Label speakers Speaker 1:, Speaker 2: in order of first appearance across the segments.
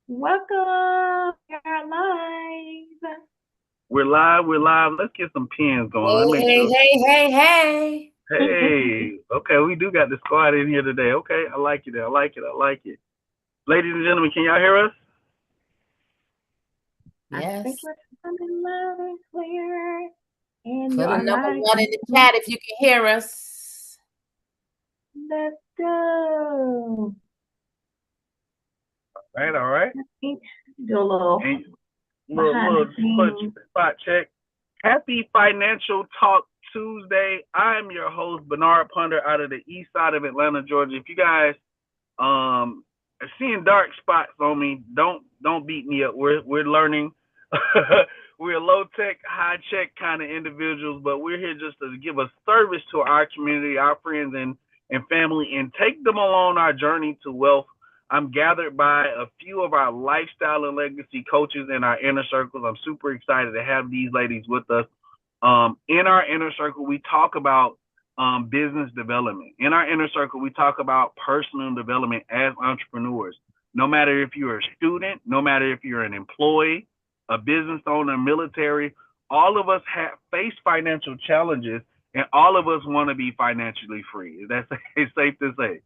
Speaker 1: Welcome. You're live.
Speaker 2: We're live. We're live. Let's get some pins going. Let
Speaker 3: Hey,
Speaker 2: me make
Speaker 3: hey,
Speaker 2: sure.
Speaker 3: hey, hey, hey.
Speaker 2: Hey, okay, we do got the squad in here today. Okay, I like it. I like it. I like it. Ladies and gentlemen, can y'all hear us?
Speaker 1: I think
Speaker 3: Yes.
Speaker 1: we're coming loud and clear. And you
Speaker 3: Put a
Speaker 1: are
Speaker 3: number
Speaker 1: live.
Speaker 3: one in the chat if you can hear us.
Speaker 1: Let's go.
Speaker 2: All right, all right.
Speaker 1: Do a little
Speaker 2: And
Speaker 1: behind the
Speaker 2: little
Speaker 1: scenes.
Speaker 2: spot check. Happy Financial Talk Tuesday. I'm your host Bernard Ponder out of the east side of Atlanta, Georgia. If you guys are seeing dark spots on me, don't beat me up. We're learning. We're low tech, high check kind of individuals, but we're here just to give a service to our community, our friends and family, and take them along our journey to wealth. I'm gathered by a few of our lifestyle and legacy coaches in our inner circles. I'm super excited to have these ladies with us. In our inner circle, we talk about business development. In our inner circle, we talk about personal development as entrepreneurs. No matter if you're a student, no matter if you're an employee, a business owner, military, all of us have face financial challenges, and all of us want to be financially free. That's safe to say,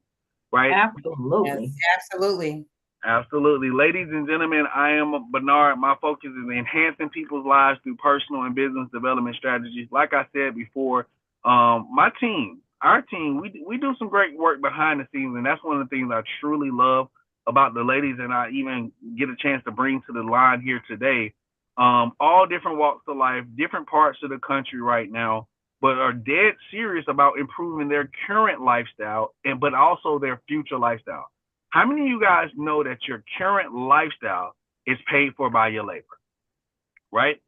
Speaker 2: right?
Speaker 1: Absolutely.
Speaker 3: Yes, absolutely.
Speaker 2: Absolutely. Ladies and gentlemen, I am Bernard. My focus is enhancing people's lives through personal and business development strategies. Like I said before, my team, our team, we do some great work behind the scenes, and that's one of the things I truly love about the ladies, and I even get a chance to bring to the line here today. All different walks of life, different parts of the country right now, but are dead serious about improving their current lifestyle and but also their future lifestyle. How many of you guys know that your current lifestyle is paid for by your labor, right?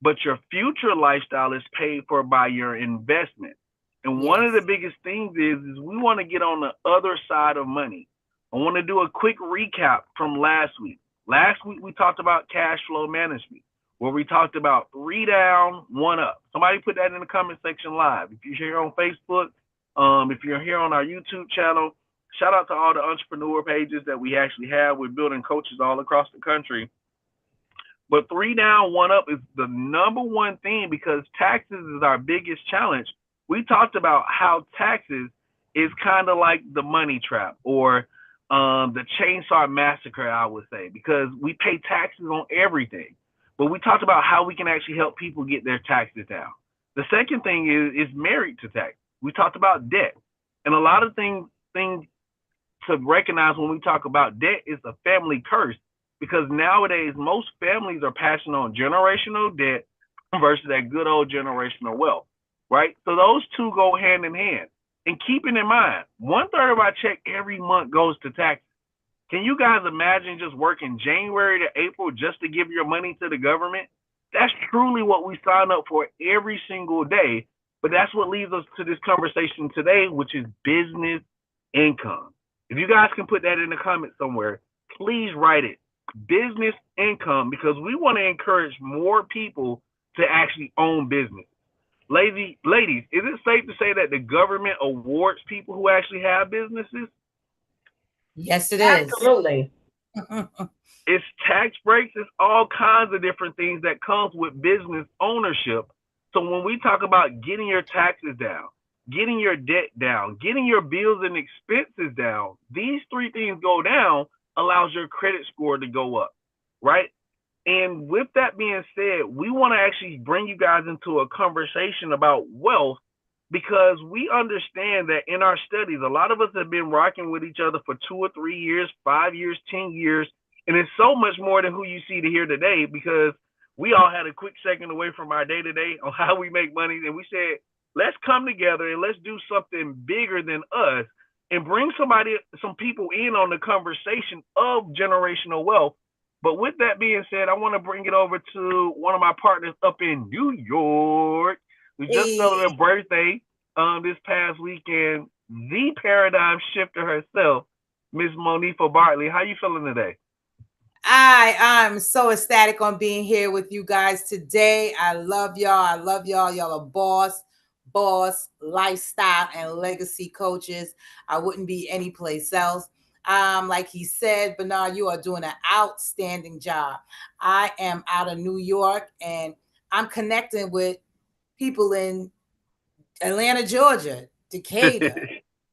Speaker 2: But your future lifestyle is paid for by your investment. And one of the
Speaker 3: Yes.
Speaker 2: biggest things is we want to get on the other side of money. I want to do a quick recap from last week. Last week we talked about cash flow management, where we talked about three down, one up. Somebody put that in the comment section live. If you're here on Facebook, if you're here on our YouTube channel, shout out to all the entrepreneur pages that we actually have. We're building coaches all across the country, but three down, one up is the number one thing because taxes is our biggest challenge. We talked about how taxes is kind of like the money trap or the chainsaw massacre, I would say, because we pay taxes on everything. But we talked about how we can actually help people get their taxes down. The second thing is married to tax. We talked about debt. And a lot of things to recognize when we talk about debt is a family curse because nowadays most families are passing on generational debt versus that good old generational wealth, right? So those two go hand in hand. And keeping in mind, one third of our check every month goes to taxes. Can you guys imagine just working January to April just to give your money to the government? That's truly what we sign up for every single day. But that's what leads us to this conversation today, which is business income. If you guys can put that in the comments somewhere, please write it. Business income, because we want to encourage more people to actually own business. Ladies, is it safe to say that the government awards people who actually have businesses?
Speaker 3: Yes, it is.
Speaker 1: Absolutely.
Speaker 2: It's tax breaks. It's all kinds of different things that comes with business ownership. So when we talk about getting your taxes down, getting your debt down, getting your bills and expenses down, these three things go down allows your credit score to go up, right? And with that being said, we want to actually bring you guys into a conversation about wealth because we understand that in our studies, a lot of us have been rocking with each other for 2 or 3 years, 5 years, 10 years. And it's so much more than who you see to hear today because we all had a quick second away from our day to day on how we make money. And we said, let's come together and let's do something bigger than us and bring some people in on the conversation of generational wealth. But with that being said, I want to bring it over to one of my partners up in New York. We just celebrated
Speaker 3: Hey.
Speaker 2: a birthday this past weekend. The paradigm shifter herself, Miss Monifa Bartley. How you feeling today?
Speaker 3: I'm so ecstatic on being here with you guys today. I love y'all. I love y'all. Y'all are boss, lifestyle, and legacy coaches. I wouldn't be anyplace else. Like he said, Bernard, you are doing an outstanding job. I am out of New York, and I'm connecting with people in Atlanta, Georgia, Decatur,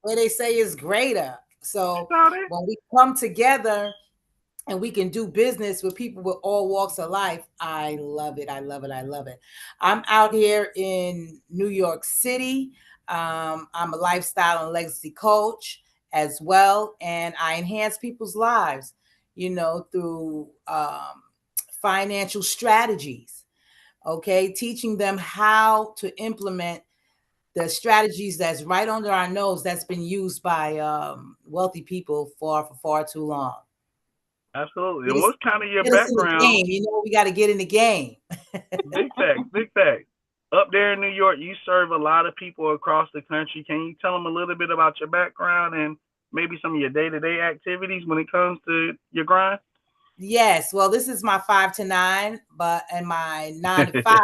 Speaker 3: where they say is greater. So when we come together and we can do business with people with all walks of life, I love it. I love it. I love it. I'm out here in New York City. I'm a lifestyle and legacy coach as well, and I enhance people's lives, through financial strategies. Okay, teaching them how to implement the strategies that's right under our nose that's been used by wealthy people for far too long.
Speaker 2: Absolutely. And what's kind of your
Speaker 3: Get us in the
Speaker 2: background?
Speaker 3: game. We got to get in the game.
Speaker 2: Big facts, big facts. Up there in New York, you serve a lot of people across the country. Can you tell them a little bit about your background and maybe some of your day-to-day activities when it comes to your grind?
Speaker 3: Yes. Well, this is my 5 to 9, but in my 9 to 5,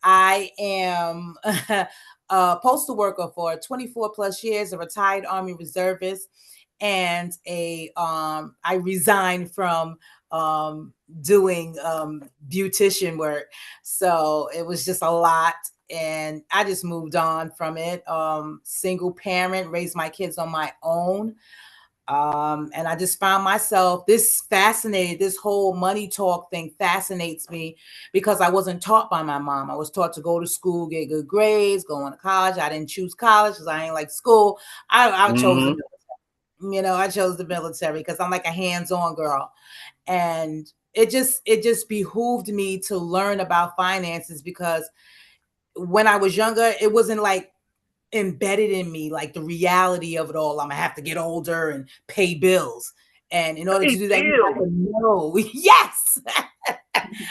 Speaker 3: I am a postal worker for 24 plus years, a retired Army reservist, and I resigned from doing beautician work. So it was just a lot. And I just moved on from it. Single parent, raised my kids on my own. And I just found myself this whole money talk thing fascinates me because I wasn't taught by my mom. I was taught to go to school, get good grades, go on to college. I didn't choose college because I ain't like school. I chose the military. I chose the military because I'm like a hands-on girl. And it just behooved me to learn about finances because when I was younger, it wasn't like embedded in me, like the reality of it all. I'm gonna have to get older and pay bills. And in order to do that, you have to know. Yes.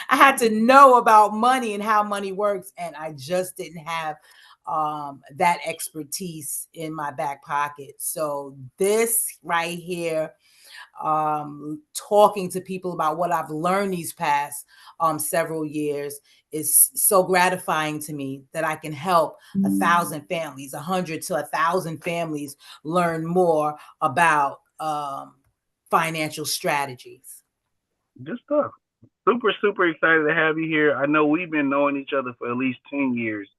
Speaker 3: I had to know about money and how money works. And I just didn't have that expertise in my back pocket. So this right here, talking to people about what I've learned these past several years is so gratifying to me that I can help 1,000 families, 100 to 1,000 families learn more about financial strategies.
Speaker 2: Good stuff. Super, super excited to have you here. I know we've been knowing each other for at least 10 years,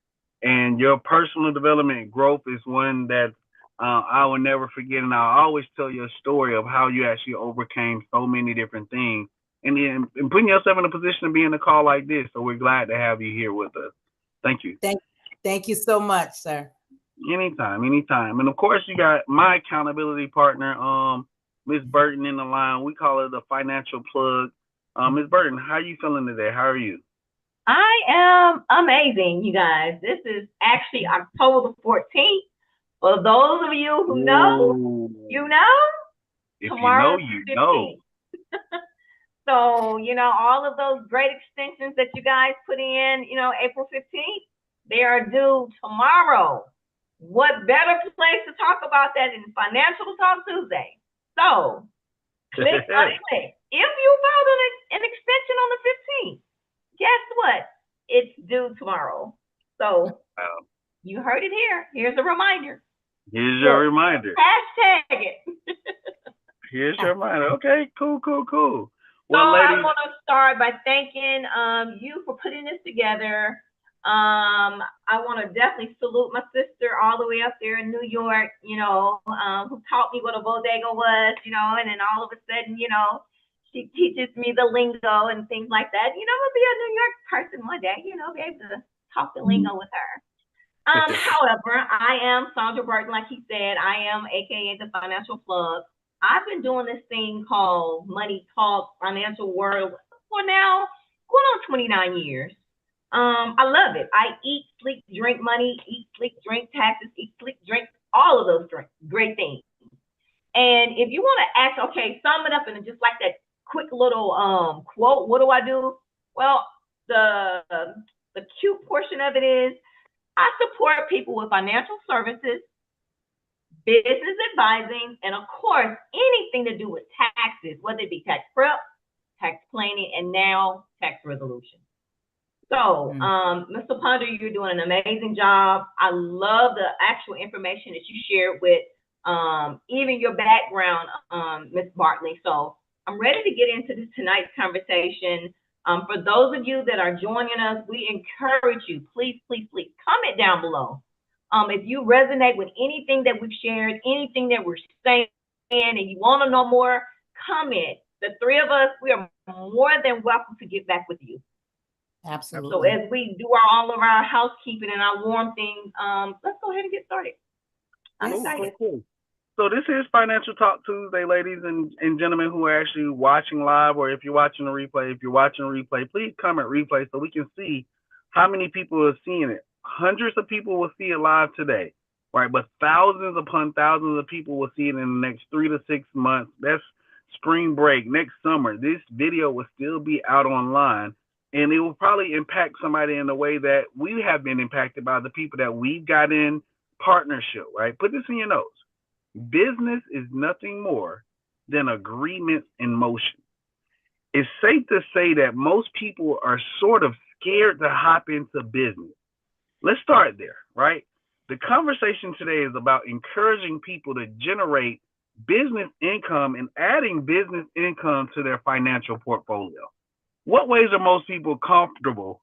Speaker 2: and your personal development growth is one that I will never forget. And I'll always tell your story of how you actually overcame so many different things and putting yourself in a position to be in a call like this. So we're glad to have you here with us. Thank you.
Speaker 3: Thank you so much, sir.
Speaker 2: Anytime, anytime. And of course, you got my accountability partner, Ms. Burton, in the line. We call her the financial plug. Ms. Burton, how are you feeling today? How are you?
Speaker 1: I am amazing, you guys. This is actually October the 14th. For those of you who know, you know.
Speaker 2: If tomorrow you know,
Speaker 1: So, all of those great extensions that you guys put in, April 15th, they are due tomorrow. What better place to talk about that than Financial Talk Tuesday? So, click on it. If you filed an extension on the 15th, guess what? It's due tomorrow. So, you heard it here. Here's a reminder.
Speaker 2: Here's your reminder.
Speaker 1: Hashtag it.
Speaker 2: Here's your reminder. Okay, cool.
Speaker 1: Well, ladies, I want to start by thanking you for putting this together. I want to definitely salute my sister all the way up there in New York, who taught me what a bodega was, and then all of a sudden, she teaches me the lingo and things like that. I'll be a New York person one day, be able to talk the lingo with her. However, I am Sandra Burton, like he said. I am AKA the Financial Plug. I've been doing this thing called Money Talk Financial World for now going on 29 years. I love it. I eat, sleep, drink money, eat, sleep, drink taxes, eat, sleep, drink all of those great things. And if you want to ask, okay, sum it up in just like that quick little quote, what do I do? Well, the cute portion of it is I support people with financial services, business advising, and of course, anything to do with taxes, whether it be tax prep, tax planning, and now tax resolution. So, Mr. Ponder, you're doing an amazing job. I love the actual information that you shared with even your background, Ms. Bartley. So I'm ready to get into this tonight's conversation. For those of you that are joining us, we encourage you, please, please, please comment down below. If you resonate with anything that we've shared, anything that we're saying, and you want to know more, comment. The three of us, we are more than welcome to get back with you.
Speaker 3: Absolutely.
Speaker 1: So as we do all of our housekeeping and our warm things, let's go ahead and get started. I'm excited.
Speaker 2: Cool. So this is Financial Talk Tuesday, ladies and gentlemen who are actually watching live, or if you're watching a replay. If you're watching a replay, please comment replay so we can see how many people are seeing it. Hundreds of people will see it live today, right? But thousands upon thousands of people will see it in the next 3 to 6 months. That's spring break, next summer. This video will still be out online, and it will probably impact somebody in the way that we have been impacted by the people that we've got in partnership, right? Put this in your notes. Business is nothing more than agreements in motion. It's safe to say that most people are sort of scared to hop into business. Let's start there, right? The conversation today is about encouraging people to generate business income and adding business income to their financial portfolio. What ways are most people comfortable,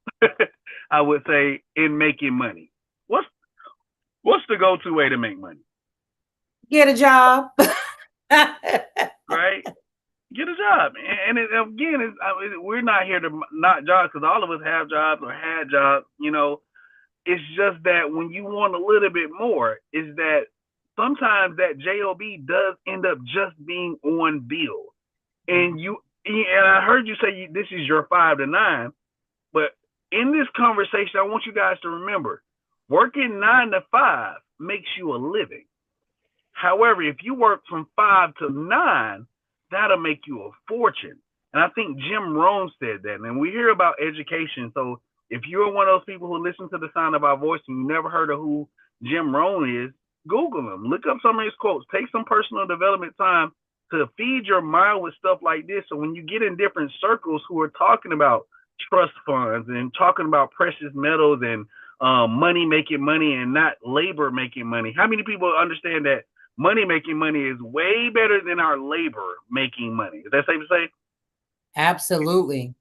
Speaker 2: I would say, in making money? What's the go-to way to make money?
Speaker 3: Get a job.
Speaker 2: Right? Get a job. And again, we're not here to not jobs, because all of us have jobs or had jobs. You know, it's just that when you want a little bit more, is that sometimes that job does end up just being on bill. And I heard you say this is your 5 to 9, but in this conversation, I want you guys to remember, working 9 to 5 makes you a living. However, if you work from 5 to 9, that'll make you a fortune. And I think Jim Rohn said that. And we hear about education. So if you're one of those people who listen to the sound of our voice and you never heard of who Jim Rohn is, Google him. Look up some of his quotes. Take some personal development time to feed your mind with stuff like this. So when you get in different circles who are talking about trust funds and talking about precious metals and money making money and not labor making money, how many people understand that money making money is way better than our labor making money? Is that safe to say?
Speaker 3: Absolutely.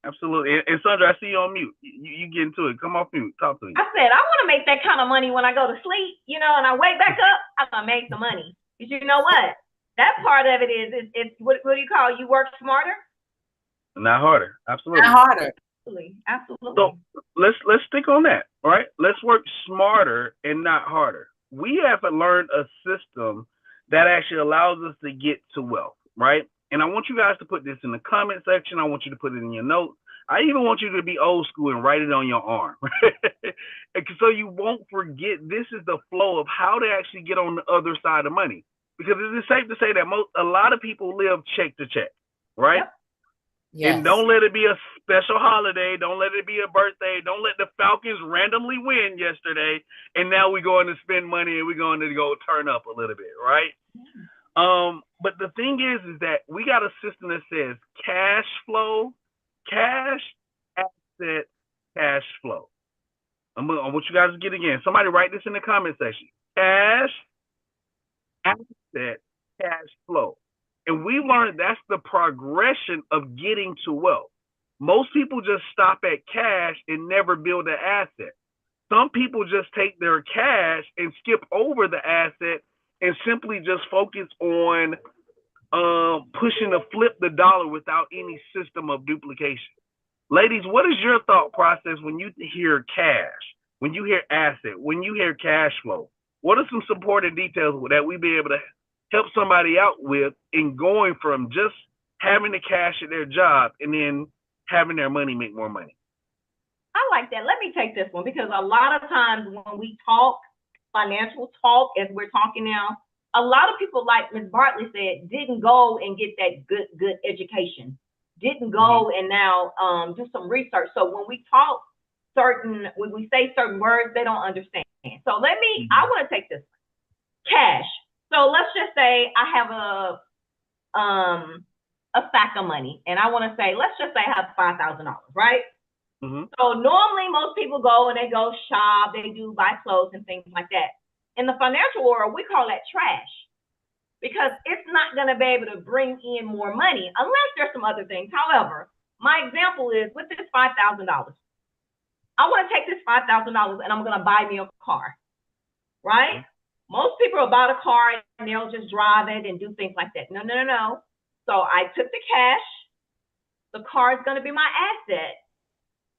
Speaker 2: Absolutely. And Sandra, I see you on mute. You get into it. Come off mute. Talk to me.
Speaker 1: I said, I want to make that kind of money when I go to sleep, and I wake back up, I'm going to make some money. Because you know what? That part of it is what do you call it? You work smarter?
Speaker 2: Not harder. Absolutely.
Speaker 3: Not harder.
Speaker 1: Absolutely.
Speaker 2: So let's stick on that, right? Let's work smarter and not harder. We have learned a system that actually allows us to get to wealth, right? And I want you guys to put this in the comment section. I want you to put it in your notes. I even want you to be old school and write it on your arm. So you won't forget this is the flow of how to actually get on the other side of money. Because it is safe to say that a lot of people live check to check, right? Yep.
Speaker 3: Yes.
Speaker 2: And don't let it be a special holiday. Don't let it be a birthday. Don't let the Falcons randomly win yesterday, and now we're going to spend money and we're going to go turn up a little bit, right? But the thing is that we got a system that says cash flow, cash, asset, cash flow. I want you guys to get again. Somebody write this in the comment section. Cash, asset, cash flow. And we learned that's the progression of getting to wealth. Most people just stop at cash and never build an asset. Some people just take their cash and skip over the asset and simply just focus on pushing to flip the dollar without any system of duplication. Ladies, what is your thought process when you hear cash, when you hear asset, when you hear cash flow? What are some supporting details that we be able to help somebody out with in going from just having the cash at their job and then having their money make more money?
Speaker 1: I like that. Let me take this one, because a lot of times when we talk financial talk, as we're talking now, a lot of people, like Ms. Bartley said, didn't go and get that good education, didn't go and now do some research. So when we talk when we say certain words, they don't understand. So I want to take this one. Cash. So let's just say I have a stack of money, and I want to say, let's just say I have $5,000, right? So normally most people go and they go shop, they do buy clothes and things like that. in the financial world, we call that trash because it's not going to be able to bring in more money unless there's some other things. However, my example is with this $5,000. I want to take this $5,000 and I'm going to buy me a car, right? Most people will buy a car and they'll just drive it and do things like that. No. So I took the cash. The car is going to be my asset.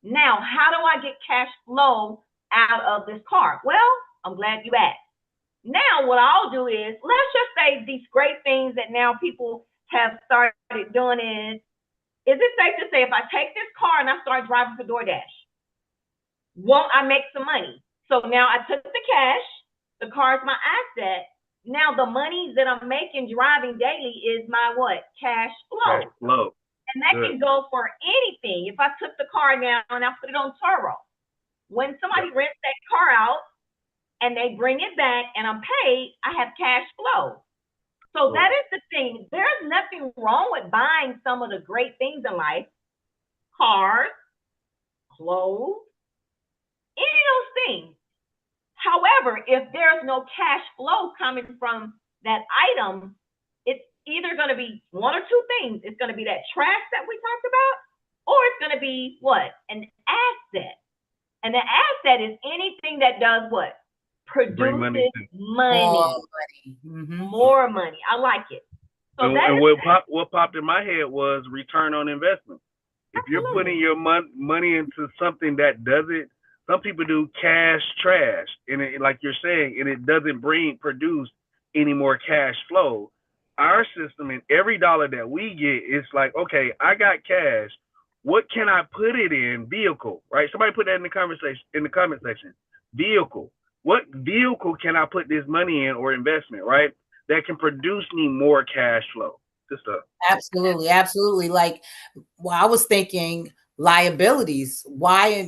Speaker 1: Now, how do I get cash flow out of this car? Well, I'm glad you asked. Now, what I'll do is, let's just say these great things that now people have started doing is it safe to say if I take this car and I start driving for DoorDash, won't I make some money? So now I took the cash, the car is my asset. Now the money that I'm making driving daily is my what? Cash flow.
Speaker 2: Cash flow.
Speaker 1: And that can go for anything. If I took the car now and I put it on Turo, when somebody rents that car out and they bring it back and I'm paid, I have cash flow. So that is the thing. There's nothing wrong with buying some of the great things in life. Cars, clothes, any of those things. However, if there's no cash flow coming from that item, it's either going to be one or two things. It's going to be that trash that we talked about, or it's going to be what? An asset. And the asset is anything that does what? Produces money. More money. I like it. So
Speaker 2: and what popped in my head was return on investment. If you're putting your money into something that doesn't, some people do cash trash, and it, like you're saying, and it doesn't produce any more cash flow. Our system, and every dollar that we get, it's like, okay, I got cash. What can I put it in? Vehicle, right? Somebody put that in the comment section. Vehicle. What vehicle can I put this money in or investment, right? That can produce me more cash flow.
Speaker 3: Absolutely. Like, well, I was thinking liabilities. Why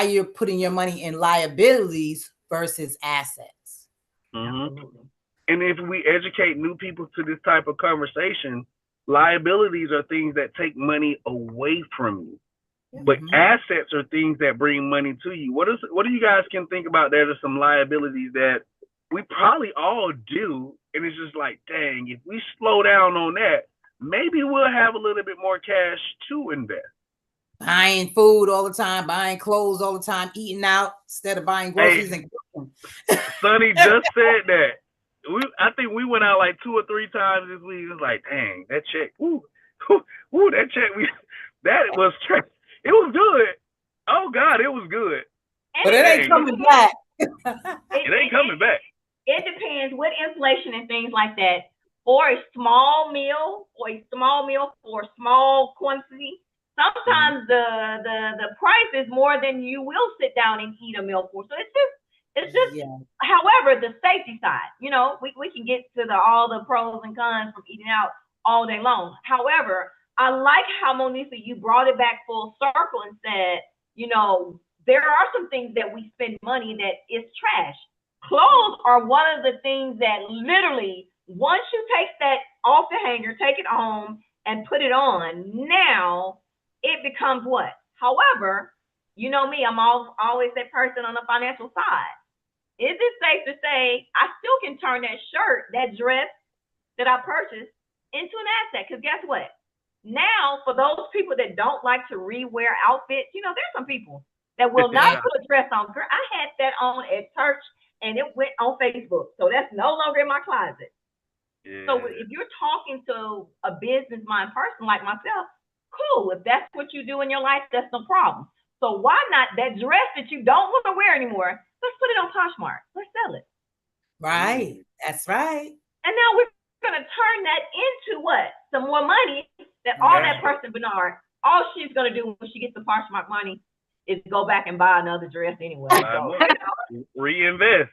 Speaker 3: you're putting your money in liabilities versus assets?
Speaker 2: Mm-hmm. And if we educate new people to this type of conversation, liabilities are things that take money away from you. But assets are things that bring money to you. What do you guys can think about? There are some liabilities that we probably all do, and it's just like, dang, if we slow down on that, maybe we'll have a little bit more cash to invest.
Speaker 3: Buying food all the time, buying clothes all the time, eating out instead of buying groceries.
Speaker 2: Hey, Sonny just said that. I think we went out like 2 or 3 times this week. It was like, dang, that check, that check, that was trash. It was good. Oh God, it was good.
Speaker 3: But it ain't coming back.
Speaker 2: It ain't coming back.
Speaker 1: It depends with inflation and things like that. For a small meal, for a small quantity, sometimes the price is more than you will sit down and eat a meal for. So it's just. However, the safety side, we can get to all the pros and cons from eating out all day long. However, I like how, Monisa, you brought it back full circle and said, there are some things that we spend money that is trash. Clothes are one of the things that literally, once you take that off the hanger, take it home and put it on, now it becomes what? However, you know me, I'm always that person on the financial side. Is it safe to say I still can turn that shirt, that dress that I purchased into an asset? Because guess what? Now, for those people that don't like to rewear outfits, there's some people that will not put a dress on. Girl, I had that on at church and it went on Facebook. So that's no longer in my closet. Yeah. So if you're talking to a business-minded person like myself, cool. If that's what you do in your life, that's no problem. So why not that dress that you don't want to wear anymore? Let's put it on Poshmark. Let's sell it.
Speaker 3: Right. That's right.
Speaker 1: And now we're going to turn that into what? Some more money that that person, Bernard, all she's going to do when she gets the Poshmark money is go back and buy another dress anyway. So,
Speaker 2: reinvest.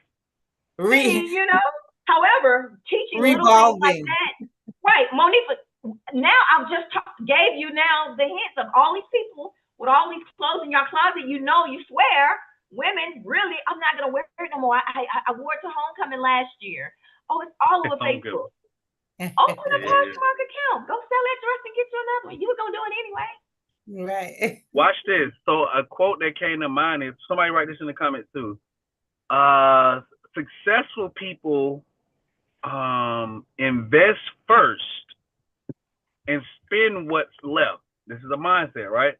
Speaker 1: However, teaching little things like that. Right. Monifa, now I've just gave you now the hints of all these people with all these clothes in your closet. You swear, women, really, I'm not going to wear it no more. I wore it to homecoming last year. Oh, it's all over Facebook. Open a Poshmark account. Go sell that dress and get you another one. You were going to do it anyway.
Speaker 3: Right.
Speaker 2: Watch this. So a quote that came to mind is, somebody write this in the comments too. successful people invest first and spend what's left. This is a mindset, right?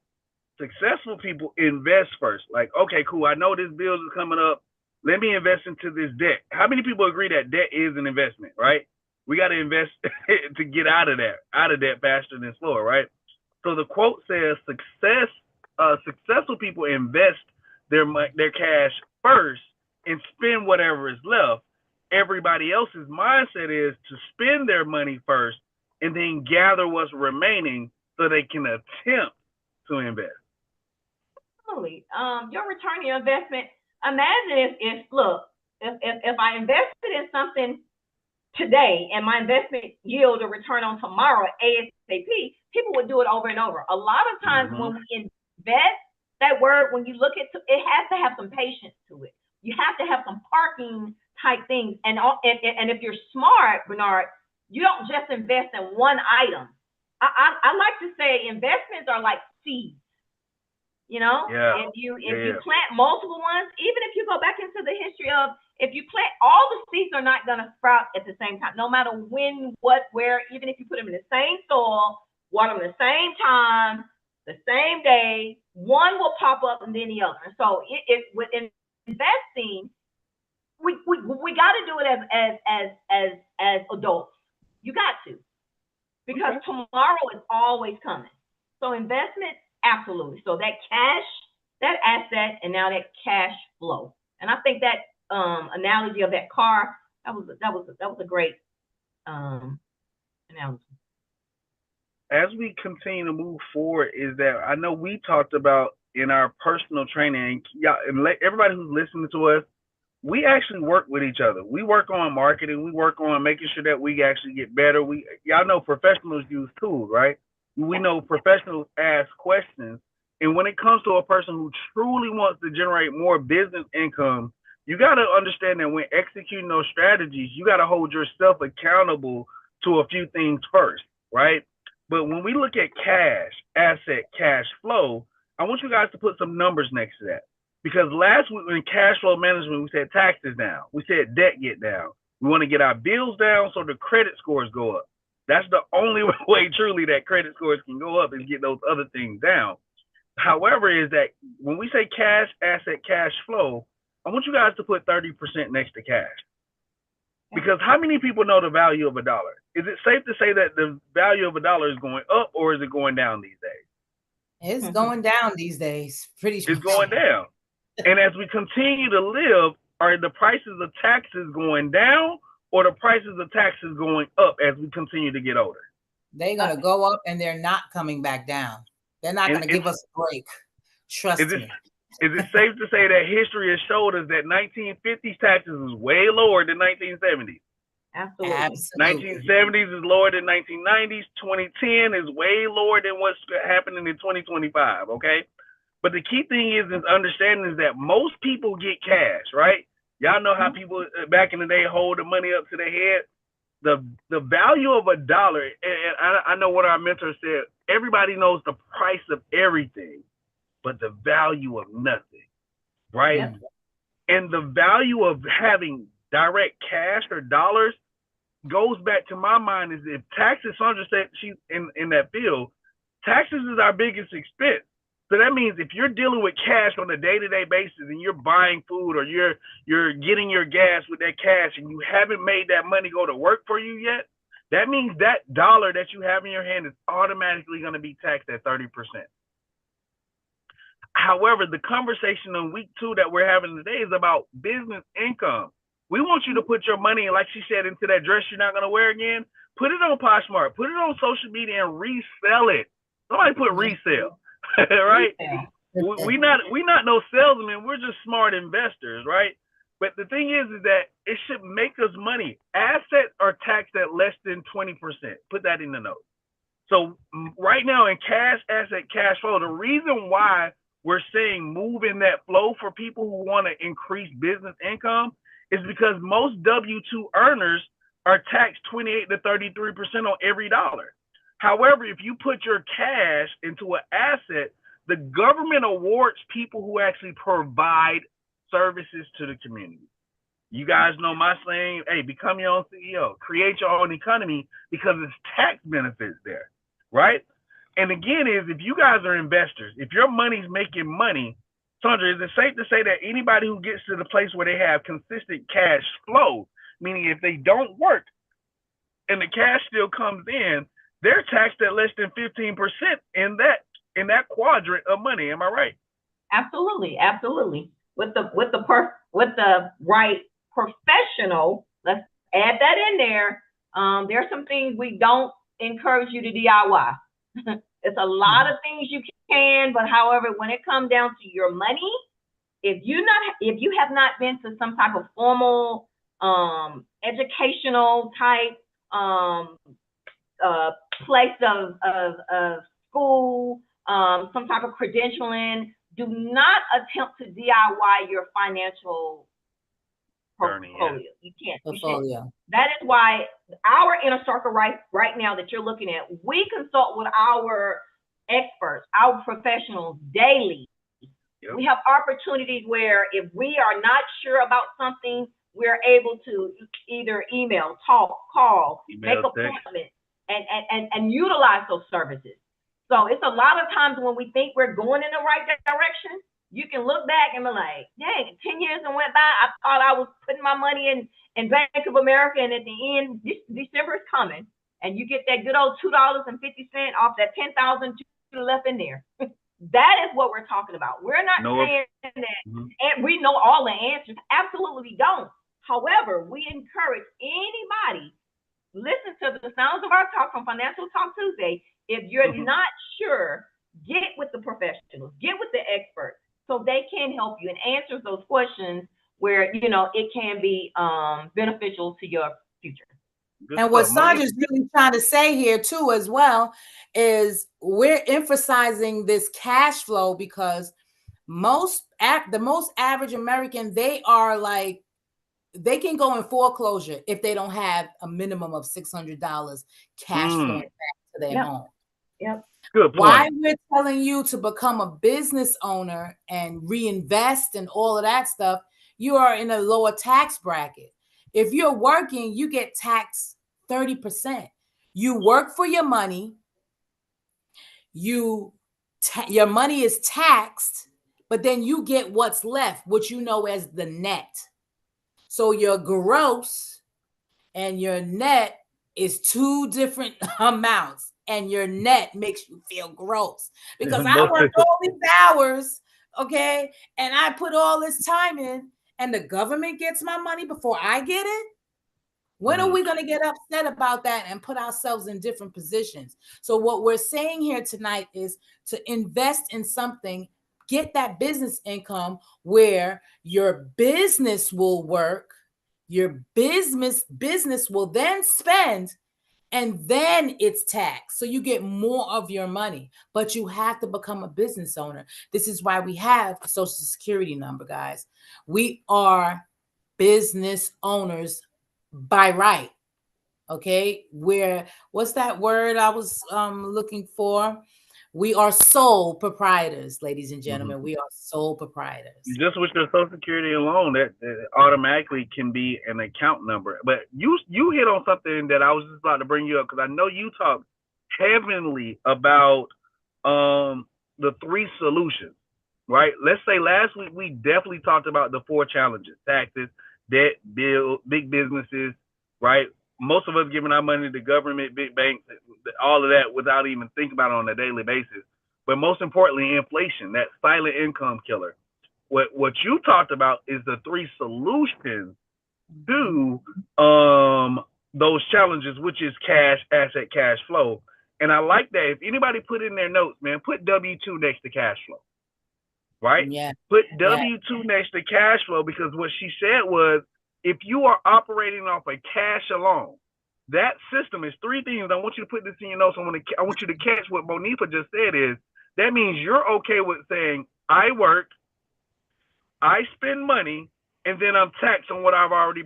Speaker 2: Successful people invest first. Like, okay, cool. I know this bill is coming up. Let me invest into this debt. How many people agree that debt is an investment, right? We got to invest to get out of debt faster than slower, right? So the quote says, successful people invest their cash first and spend whatever is left. Everybody else's mindset is to spend their money first and then gather what's remaining so they can attempt to invest.
Speaker 1: Absolutely. Your return on your investment. Imagine if I invested in something today and my investment yield a return on tomorrow ASAP, people would do it over and over. A lot of times when we invest, that word, when you look at it, has to have some patience to it. You have to have some parking type things. And if you're smart, Bernard, you don't just invest in one item. I like to say investments are like seeds. You know, if you plant multiple ones, even if you go back into the history of, if you plant, all the seeds are not going to sprout at the same time, no matter when, what, where, even if you put them in the same soil, water them at the same time, the same day, one will pop up and then the other. And so with investing, we got to do it as adults. You got to, because tomorrow is always coming. So investment, absolutely. So that cash, that asset, and now that cash flow. And I think that analogy of that car, that was a great analogy.
Speaker 2: As we continue to move forward, is that I know we talked about in our personal training, and everybody who's listening to us, we actually work with each other. We work on marketing. We work on making sure that we actually get better. Y'all know professionals use tools, right? We know professionals ask questions. And when it comes to a person who truly wants to generate more business income, you got to understand that when executing those strategies, you got to hold yourself accountable to a few things first, right? But when we look at cash, asset, cash flow, I want you guys to put some numbers next to that. Because last week in cash flow management, we said taxes down. We said debt get down. We want to get our bills down so the credit scores go up. That's the only way truly that credit scores can go up, is get those other things down. However, is that when we say cash, asset, cash flow, I want you guys to put 30% next to cash. Because how many people know the value of $1? Is it safe to say that the value of $1 is going up, or is it going down these days?
Speaker 3: It's going down these days. Pretty sure.
Speaker 2: It's going down. And as we continue to live, are the prices of taxes going down, or the prices of taxes going up as we continue to get older?
Speaker 3: They're going to go up, and they're not coming back down. They're not going to give us a break. Trust me.
Speaker 2: Is it safe to say that history has showed us that 1950s taxes is way lower than 1970s?
Speaker 1: Absolutely.
Speaker 2: 1970s is lower than 1990s. 2010 is way lower than what's happening in 2025, okay? But the key thing is understanding is that most people get cash, right? Y'all know how people back in the day hold the money up to their head. The value of $1, and I know what our mentor said, everybody knows the price of everything, but the value of nothing, right? Yeah. And the value of having direct cash or dollars goes back to my mind is, if taxes, Sandra said she's in that field, taxes is our biggest expense. So that means if you're dealing with cash on a day-to-day basis and you're buying food or you're getting your gas with that cash and you haven't made that money go to work for you yet, that means that dollar that you have in your hand is automatically going to be taxed at 30%. However, the conversation on week 2 that we're having today is about business income. We want you to put your money, like she said, into that dress you're not going to wear again. Put it on Poshmark. Put it on social media and resell it. Somebody put resell. Right? We not no salesmen. We're just smart investors, right? But the thing is that it should make us money. Assets are taxed at less than 20%. Put that in the notes. So right now in cash, asset, cash flow, the reason why we're saying move in that flow for people who want to increase business income is because most W-2 earners are taxed 28 to 33% on every dollar. However, if you put your cash into an asset, the government awards people who actually provide services to the community. You guys know my saying, hey, become your own CEO, create your own economy, because it's tax benefits there, right? And again, if you guys are investors, if your money's making money, Sandra, is it safe to say that anybody who gets to the place where they have consistent cash flow, meaning if they don't work and the cash still comes in, they're taxed at less than 15% in that quadrant of money? Am I right?
Speaker 1: Absolutely, absolutely. With the right professional, let's add that in there. There are some things we don't encourage you to DIY. It's a lot of things you can, but however, when it comes down to your money, if you have not been to some type of formal educational type place of school, some type of credentialing, do not attempt to DIY your financial portfolio. You can't.
Speaker 3: Portfolio.
Speaker 1: That is why our inner circle right now that you're looking at, we consult with our experts, our professionals daily. Yep. We have opportunities where if we are not sure about something, we're able to either email, talk, call, make appointments, and utilize those services. So it's a lot of times when we think we're going in the right direction, you can look back and be like, dang, 10 years and went by, I thought I was putting my money in Bank of America, and at the end, December is coming, and you get that good old $2.50 off that $10,000 left in there. That is what we're talking about. We're not saying that and we know all the answers. Absolutely we don't. However, we encourage anybody, listen to the sounds of our talk from Financial Talk Tuesday. If you're not sure, get with the professionals, get with the experts, so they can help you and answer those questions where, it can be beneficial to your future.
Speaker 3: And what Sandra's really trying to say here too, as well, is we're emphasizing this cash flow because the most average American, they can go in foreclosure if they don't have a minimum of $600 cash flow back to their home.
Speaker 1: Yep.
Speaker 2: Good point.
Speaker 3: Why we're telling you to become a business owner and reinvest and all of that stuff, you are in a lower tax bracket. If you're working, you get taxed 30%. You work for your money. Your money is taxed, but then you get what's left, which you know as the net. So your gross and your net is two different amounts, and your net makes you feel gross because I worked all these hours, okay, and I put all this time in, and the government gets my money before I get it. When are we going to get upset about that and put ourselves in different positions? So what we're saying here tonight is to invest in something, get that business income where your business will work, your business will then spend, and then it's taxed. So you get more of your money, but you have to become a business owner. This is why we have a Social Security number, guys. We are business owners by right. Okay. What's that word I was looking for? We are sole proprietors, ladies and gentlemen. We are sole proprietors.
Speaker 2: Just with your Social Security alone, that automatically can be an account number. But you hit on something that I was just about to bring you up, because I know you talked heavily about the 3 solutions, right? Let's say last week we definitely talked about the 4 challenges: taxes, debt, bill, big businesses, right? Most of us giving our money to government, big banks, all of that without even thinking about it on a daily basis. But most importantly, inflation, that silent income killer. What you talked about is the 3 solutions to those challenges, which is cash, asset, cash flow. And I like that. If anybody put in their notes, man, put W-2 next to cash flow, right?
Speaker 3: Yeah.
Speaker 2: Put W-2 next to cash flow, because what she said was, if you are operating off of cash alone, that system is 3 things. I want you to put this in your notes. I want you to catch what Monifa just said is, that means you're okay with saying, I work, I spend money, and then I'm taxed on what I already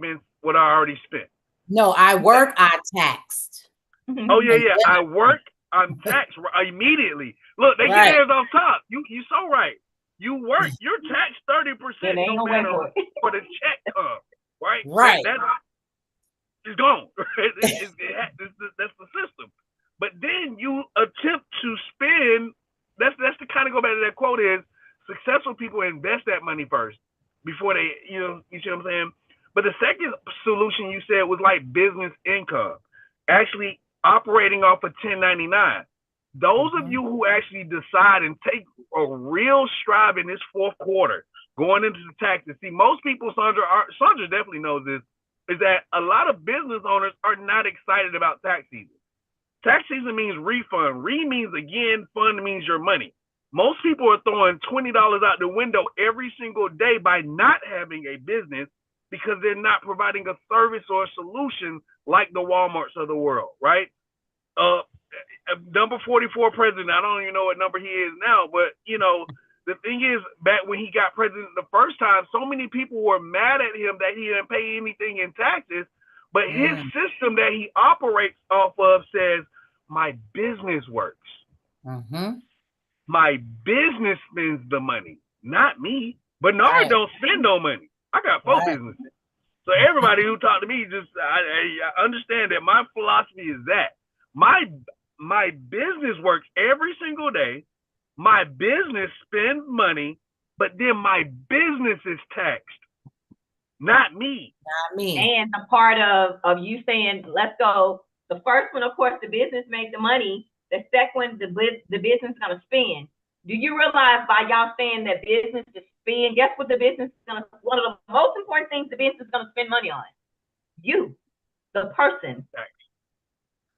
Speaker 2: spent.
Speaker 3: No, I work, I taxed.
Speaker 2: Oh yeah. I work, I'm taxed immediately. Look, they get theirs off top. You so right. You work, you're taxed 30% no matter where the check comes. right?
Speaker 3: Right.
Speaker 2: It's gone. That's the system. But then you attempt to spend. That's the kind of go back to that quote is successful people invest that money first before they, you see what I'm saying? But the second solution you said was like business income, actually operating off of 1099. Those of you who actually decide and take a real strive in this fourth quarter going into the taxes. See, most people, Sandra definitely knows this, is that a lot of business owners are not excited about tax season. Tax season means refund. Means again, fund means your money. Most people are throwing $20 out the window every single day by not having a business because they're not providing a service or a solution like the Walmarts of the world, right? Number 44 president, I don't even know what number he is now, but the thing is, back when he got president the first time, so many people were mad at him that he didn't pay anything in taxes, but his system that he operates off of says, my business works. My business spends the money, not me. Bernard don't spend no money. I got 4 businesses. So everybody who talked to me, I understand that my philosophy is that my business works every single day. My business spends money, but then my business is taxed, not me.
Speaker 3: Not me.
Speaker 1: And the part of you saying, let's go. The first one, of course, the business made the money. The second one, the business is going to spend. Do you realize by y'all saying that business is spend, guess what the business is going to, one of the most important things the business is going to spend money on? You, the person.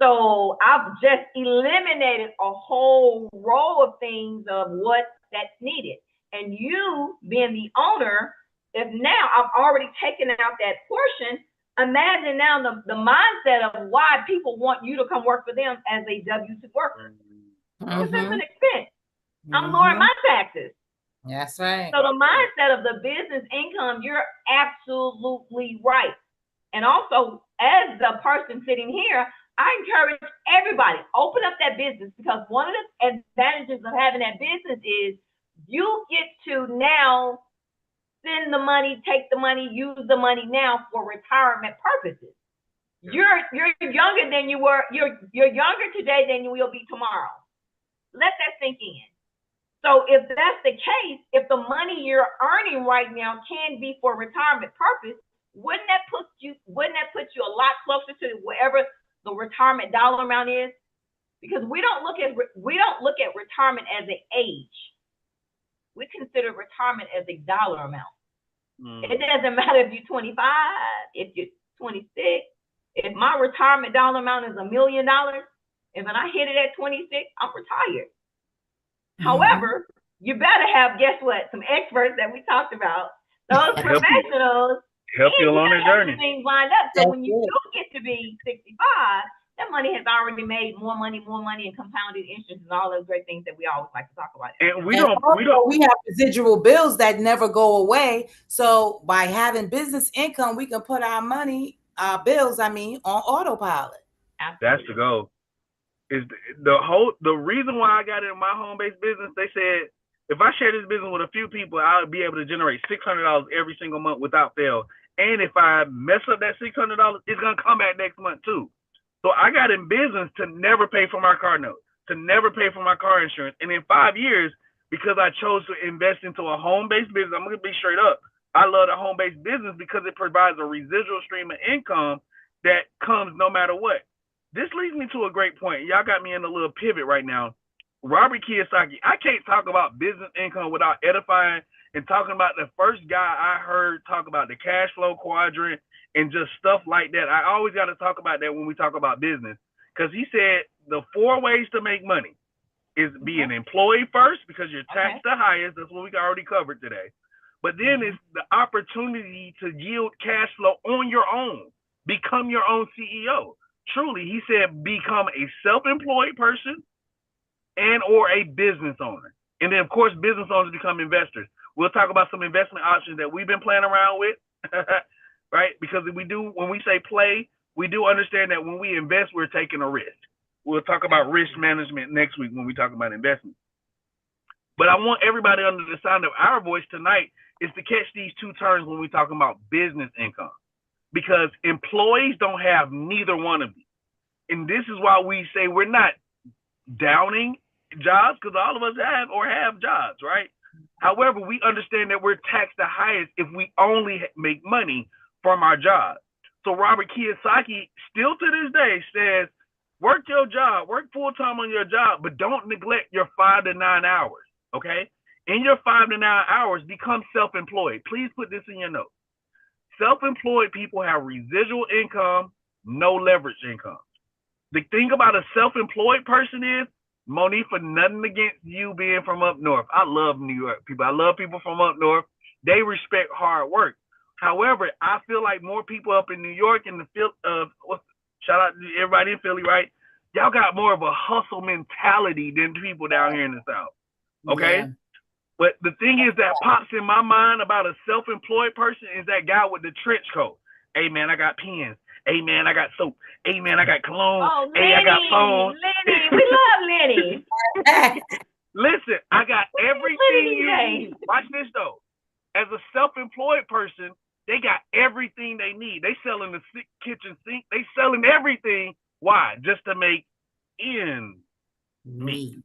Speaker 1: So I've just eliminated a whole row of things of what that's needed. And you being the owner, if now I've already taken out that portion, imagine now the mindset of why people want you to come work for them as a W-2 worker. This is an expense. I'm lowering my taxes.
Speaker 3: That's right.
Speaker 1: So the mindset of the business income, you're absolutely right. And also, as the person sitting here, I encourage everybody, open up that business, because one of the advantages of having that business is you get to now spend the money, take the money, use the money now for retirement purposes. You're younger than you were. You're younger today than you will be tomorrow. Let that sink in. So if that's the case, if the money you're earning right now can be for retirement purpose, wouldn't that put you a lot closer to wherever the retirement dollar amount is? Because we don't look at retirement as an age. We consider retirement as a dollar amount. It doesn't matter if you're 25, if you're 26. If my retirement dollar amount is $1 million, and when I hit it at 26, I'm retired. However, you better have, guess what, some experts that we talked about, those professionals
Speaker 2: help you along the journey.
Speaker 1: Things lined up. So when you do get to be 65, that money has already made more money, and compounded interest, and all those great things that we always like to talk about.
Speaker 3: And we have residual bills that never go away. So by having business income, we can put our bills on autopilot.
Speaker 1: Absolutely.
Speaker 2: That's the goal. Is the reason why I got into my home-based business? They said if I share this business with a few people, I'll be able to generate $600 every single month without fail. And if I mess up that $600, it's gonna come back next month too. So I got in business to never pay for my car note, to never pay for my car insurance. And in 5 years, because I chose to invest into a home-based business, I'm gonna be straight up. I love the home-based business because it provides a residual stream of income that comes no matter what. This leads me to a great point. Y'all got me in a little pivot right now. Robert Kiyosaki. I can't talk about business income without edifying and talking about the first guy I heard talk about the cash flow quadrant and just stuff like that. I always got to talk about that when we talk about business, because he said the 4 ways to make money is be an employee first, because you're taxed the highest. That's what we already covered today. But then it's the opportunity to yield cash flow on your own. Become your own CEO. Truly, he said, become a self-employed person and or a business owner. And then, of course, business owners become investors. We'll talk about some investment options that we've been playing around with, right? Because when we say play, we do understand that when we invest, we're taking a risk. We'll talk about risk management next week when we talk about investment. But I want everybody under the sound of our voice tonight is to catch these 2 terms when we talk about business income. because employees don't have neither one of these. And this is why we say we're not downing jobs, because all of us have jobs, right? However, we understand that we're taxed the highest if we only make money from our job. So Robert Kiyosaki still to this day says, work your job, work full time on your job, but don't neglect your 5 to 9 hours, okay? In your 5 to 9 hours, become self-employed. Please put this in your notes. Self-employed people have residual income, no leverage income. The thing about a self-employed person is, Monifa, nothing against you being from up north. I love New York people. I love people from up north. They respect hard work. However, I feel like more people up in New York and the shout out to everybody in Philly, right? Y'all got more of a hustle mentality than people down here in the South. Okay? Yeah. But the thing is that pops in my mind about a self-employed person is that guy with the trench coat. Hey man, I got pens. Hey man, I got soap. Hey man, I got cologne.
Speaker 1: Oh,
Speaker 2: hey, I got phone.
Speaker 1: Lenny, we love Lenny.
Speaker 2: Listen, I got everything you need. Watch this though. As a self-employed person, they got everything they need. They selling the kitchen sink. They selling everything. Why? Just to make ends meet.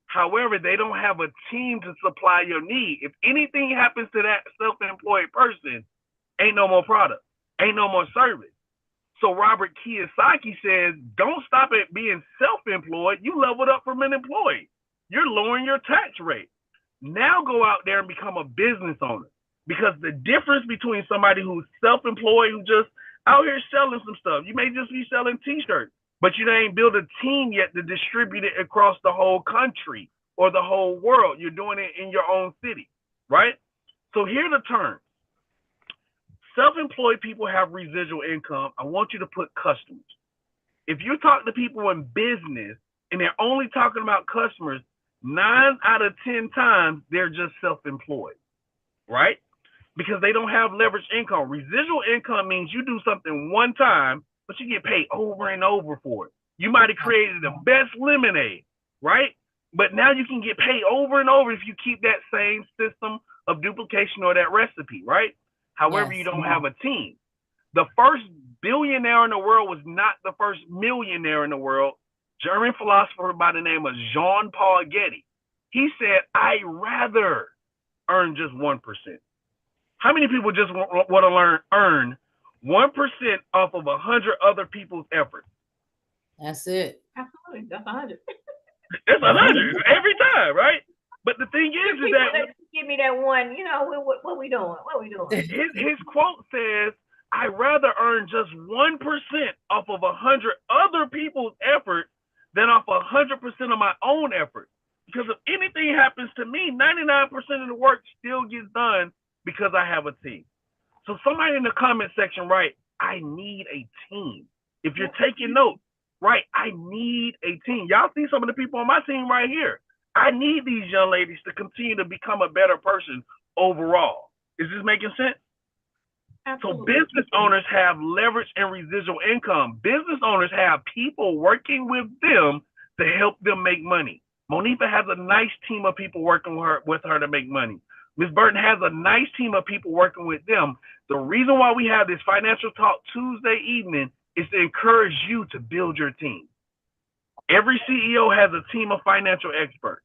Speaker 2: However, they don't have a team to supply your need. If anything happens to that self-employed person, ain't no more product, ain't no more service. So Robert Kiyosaki says, don't stop at being self-employed. You leveled up from an employee. You're lowering your tax rate. Now go out there and become a business owner. Because the difference between somebody who's self-employed, who just out here selling some stuff, you may just be selling t-shirts, but you ain't built a team yet to distribute it across the whole country or the whole world. You're doing it in your own city, right? So here are the terms. Self-employed people have residual income. I want you to put customers. If you talk to people in business and they're only talking about customers, 9 out of 10 times, they're just self-employed, right? Because they don't have leveraged income. Residual income means you do something one time, but you get paid over and over for it. You might have created the best lemonade, right? But now you can get paid over and over if you keep that same system of duplication or that recipe, right? However, you don't have a team. The first billionaire in the world was not the first millionaire in the world. German philosopher by the name of Jean-Paul Getty. He said, I'd rather earn just 1%. How many people just want to earn 1% off of 100 other people's efforts?
Speaker 3: That's it.
Speaker 1: Absolutely. That's 100.
Speaker 2: That's 100 every time, right? But the thing is that
Speaker 1: give me that one, you know, what we doing? What we doing?
Speaker 2: His quote says, I'd rather earn just 1% off of 100 other people's effort than off 100% of my own effort. Because if anything happens to me, 99% of the work still gets done because I have a team. So somebody in the comment section, write, I need a team. If you're taking notes, write, I need a team. Y'all see some of the people on my team right here. I need these young ladies to continue to become a better person overall. Is this making sense? Absolutely. So business owners have leverage and residual income. Business owners have people working with them to help them make money. Monifa has a nice team of people working with her to make money. Ms. Burton has a nice team of people working with them. The reason why we have this Financial Talk Tuesday evening is to encourage you to build your team. Every CEO has a team of financial experts.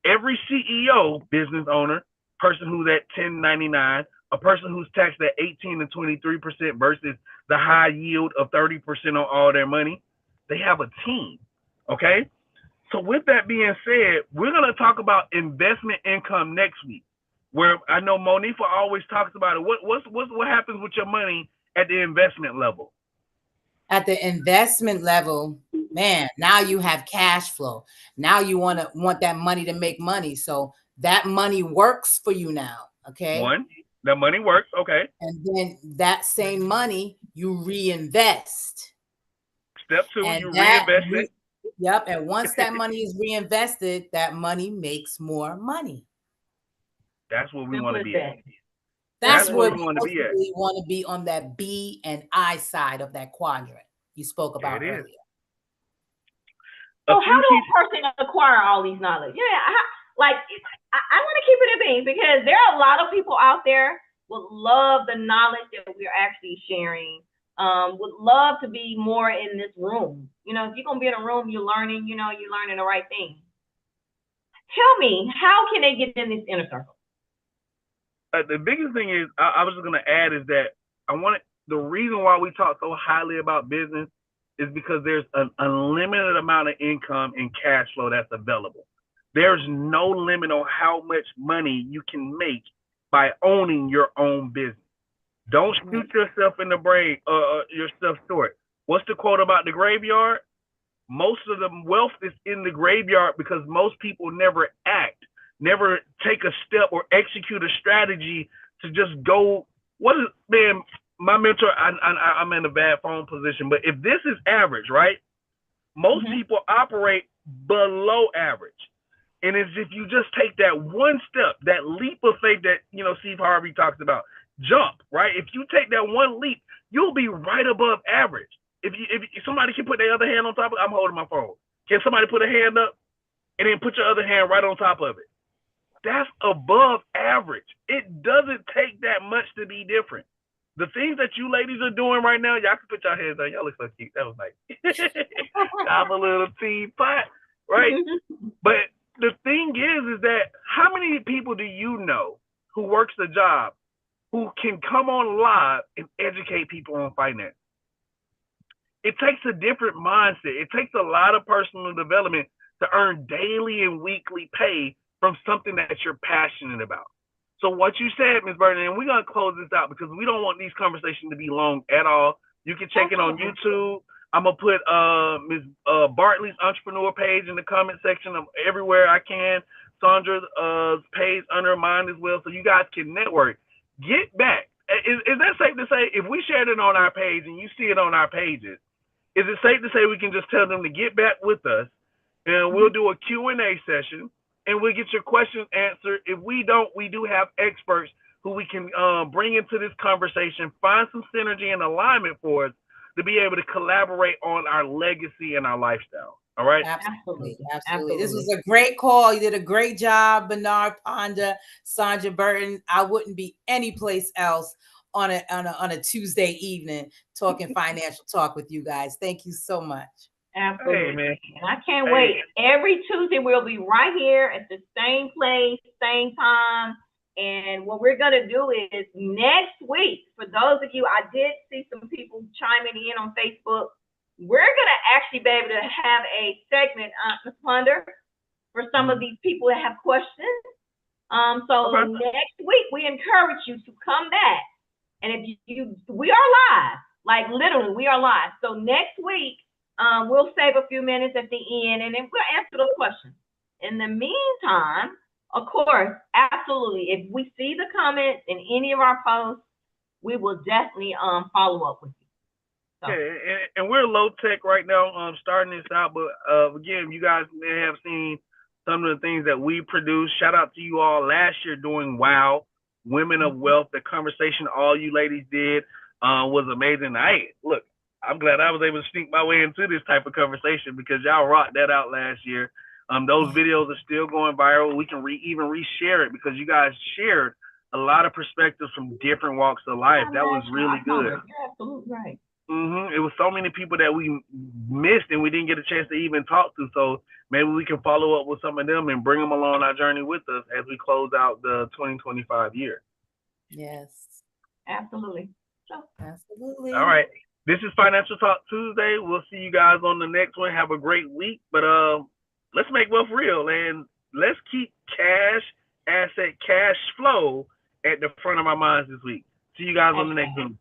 Speaker 2: Every CEO, business owner, person who's at 1099, a person who's taxed at 18 to 23% versus the high yield of 30% on all their money, they have a team, okay? So with that being said, we're going to talk about investment income next week, where I know Monifa always talks about it. What happens with your money at the investment level?
Speaker 3: At the investment level, man, now you have cash flow. Now you want that money to make money. So that money works for you now, okay?
Speaker 2: One, that money works, okay.
Speaker 3: And then that same money you reinvest.
Speaker 2: Step 2, you reinvest it.
Speaker 3: Yep, and once that money is reinvested, that money makes more money.
Speaker 2: That's what we want to be at.
Speaker 3: That's where we want to be on that B and I side of that quadrant you spoke about earlier.
Speaker 1: So how do a person acquire all these knowledge? Yeah, I want to keep it a bean because there are a lot of people out there Would love the knowledge that we're actually sharing. Would love to be more in this room. You know, if you're gonna be in a room, you're learning. You know, you're learning the right thing. Tell me, how can they get in this inner circle?
Speaker 2: The biggest thing is, I was just gonna add is that the reason why we talk so highly about business is because there's an unlimited amount of income and cash flow that's available. There's no limit on how much money you can make by owning your own business. Don't shoot yourself in the brain, yourself short. What's the quote about the graveyard? Most of the wealth is in the graveyard because most people never act, never take a step or execute a strategy to just go. Man, my mentor, I'm in a bad phone position, but if this is average, right? Most people operate below average. And it's if you just take that one step, that leap of faith that, Steve Harvey talks about, jump, right? If you take that one leap, you'll be right above average. If somebody can put their other hand on top of it, I'm holding my phone. Can somebody put a hand up and then put your other hand right on top of it? That's above average. It doesn't take that much to be different. The things that you ladies are doing right now, y'all can put your hands on. Y'all look so cute. That was nice. I'm a little teapot, right? But the thing is that how many people do you know who works a job who can come on live and educate people on finance? It takes a different mindset. It takes a lot of personal development to earn daily and weekly pay from something that you're passionate about. So what you said, Ms. Burton, and we're going to close this out because we don't want these conversations to be long at all. You can check it on YouTube. I'm going to put Ms. Bartley's entrepreneur page in the comment section of everywhere I can. Sandra's page under mine as well, so you guys can network. Get back. Is that safe to say if we shared it on our page and you see it on our pages, is it safe to say we can just tell them to get back with us and we'll do a Q&A session and we'll get your questions answered? If we don't, we do have experts who we can bring into this conversation, find some synergy and alignment for us to be able to collaborate on our legacy and our lifestyle. All right?
Speaker 3: Absolutely. This was a great call. You did a great job, Bernard Ponder, Sandra Burton. I wouldn't be any place else on a Tuesday evening talking financial talk with you guys. Thank you so much.
Speaker 1: Absolutely. Hey, man. And I can't wait. Every Tuesday we'll be right here at the same place, same time. And what we're going to do is next week, for those of you, I did see some people chiming in on Facebook. We're going to actually be able to have a segment, Ms. Ponder, for some of these people that have questions. Next week, we encourage you to come back. And if we are live, like literally, we are live. So next week, we'll save a few minutes at the end, and then we'll answer those questions. In the meantime, of course, absolutely, if we see the comments in any of our posts, we will definitely follow up with you. So.
Speaker 2: Yeah, and we're low tech right now, starting this out. But again, you guys may have seen some of the things that we produced. Shout out to you all last year doing WOW, Women of Wealth. The conversation all you ladies did was amazing. Look, I'm glad I was able to sneak my way into this type of conversation because y'all rocked that out last year. Those videos are still going viral. We can even reshare it because you guys shared a lot of perspectives from different walks of life. That was really good.
Speaker 1: You're absolutely right.
Speaker 2: It was so many people that we missed and we didn't get a chance to even talk to. So maybe we can follow up with some of them and bring them along our journey with us as we close out the 2025 year.
Speaker 3: Yes.
Speaker 1: Absolutely.
Speaker 3: Absolutely.
Speaker 2: All right. This is Financial Talk Tuesday. We'll see you guys on the next one. Have a great week. But let's make wealth real and let's keep cash flow at the front of our minds this week. See you guys on the next one.